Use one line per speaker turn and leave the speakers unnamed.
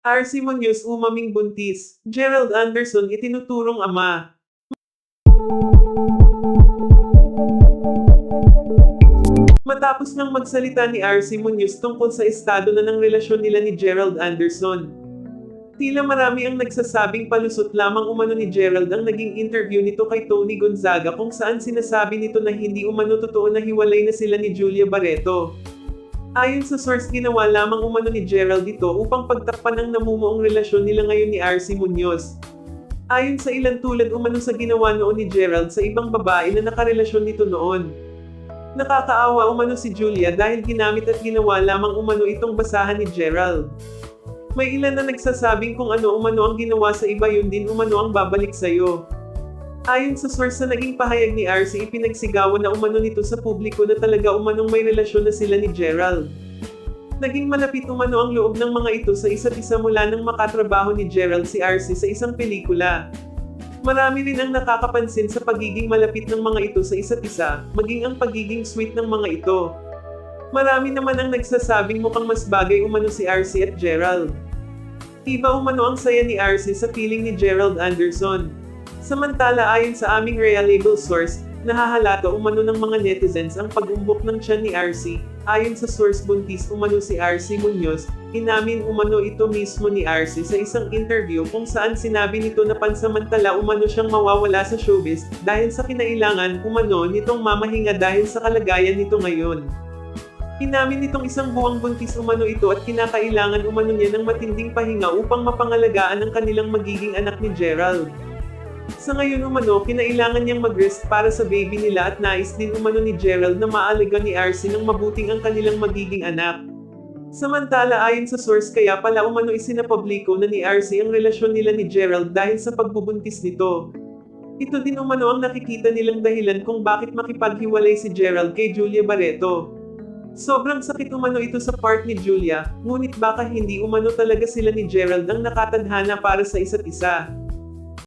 RC Munoz umaming buntis, Gerald Anderson itinuturong ama. Matapos nang magsalita ni RC Munoz tungkol sa estado na ng relasyon nila ni Gerald Anderson, tila marami ang nagsasabing palusot lamang umano ni Gerald ang naging interview nito kay Tony Gonzaga kung saan sinasabi nito na hindi umano totoo na hiwalay na sila ni Julia Barreto. Ayon sa source, ginawa lamang umano ni Gerald ito upang pagtakpan ang namumuong relasyon nila ngayon ni RC Munoz. Ayon sa ilan, tulad umano sa ginawa noon ni Gerald sa ibang babae na nakarelasyon nito noon. Nakakaawa umano si Julia dahil ginamit at ginawa lamang umano itong basahan ni Gerald. May ilan na nagsasabing kung ano umano ang ginawa sa iba, yun din umano ang babalik sa'yo. Ayon sa source na naging pahayag ni RC, ipinagsigawan na umano nito sa publiko na talaga umanong may relasyon na sila ni Gerald. Naging malapit umano ang loob ng mga ito sa isa't isa mula nang makatrabaho ni Gerald si RC sa isang pelikula. Marami rin ang nakakapansin sa pagiging malapit ng mga ito sa isa't isa, maging ang pagiging sweet ng mga ito. Marami naman ang nagsasabing mukhang mas bagay umano si RC at Gerald. Iba umano ang saya ni RC sa piling ni Gerald Anderson. Samantala, ayon sa aming reliable source, nahahalata umano ng mga netizens ang pag-umbok ng tiyan ni RC. Ayon sa source, buntis umano si RC Munoz. Inamin umano ito mismo ni RC sa isang interview kung saan sinabi nito na pansamantala umano siyang mawawala sa showbiz dahil sa kinailangan umano nitong mamahinga dahil sa kalagayan nito ngayon. Inamin nitong isang buwang buntis umano ito at kinakailangan umano niya ng matinding pahinga upang mapangalagaan ang kanilang magiging anak ni Gerald. Sa ngayon umano, kinailangan niyang mag-rest para sa baby nila at nais din umano ni Gerald na maalaga ni RC ng mabuting ang kanilang magiging anak. Samantala, ayon sa source, kaya pala umano isinapubliko na ni RC ang relasyon nila ni Gerald dahil sa pagbubuntis nito. Ito din umano ang nakikita nilang dahilan kung bakit makipaghiwalay si Gerald kay Julia Barreto. Sobrang sakit umano ito sa part ni Julia, ngunit baka hindi umano talaga sila ni Gerald ang nakatadhana para sa isa't isa.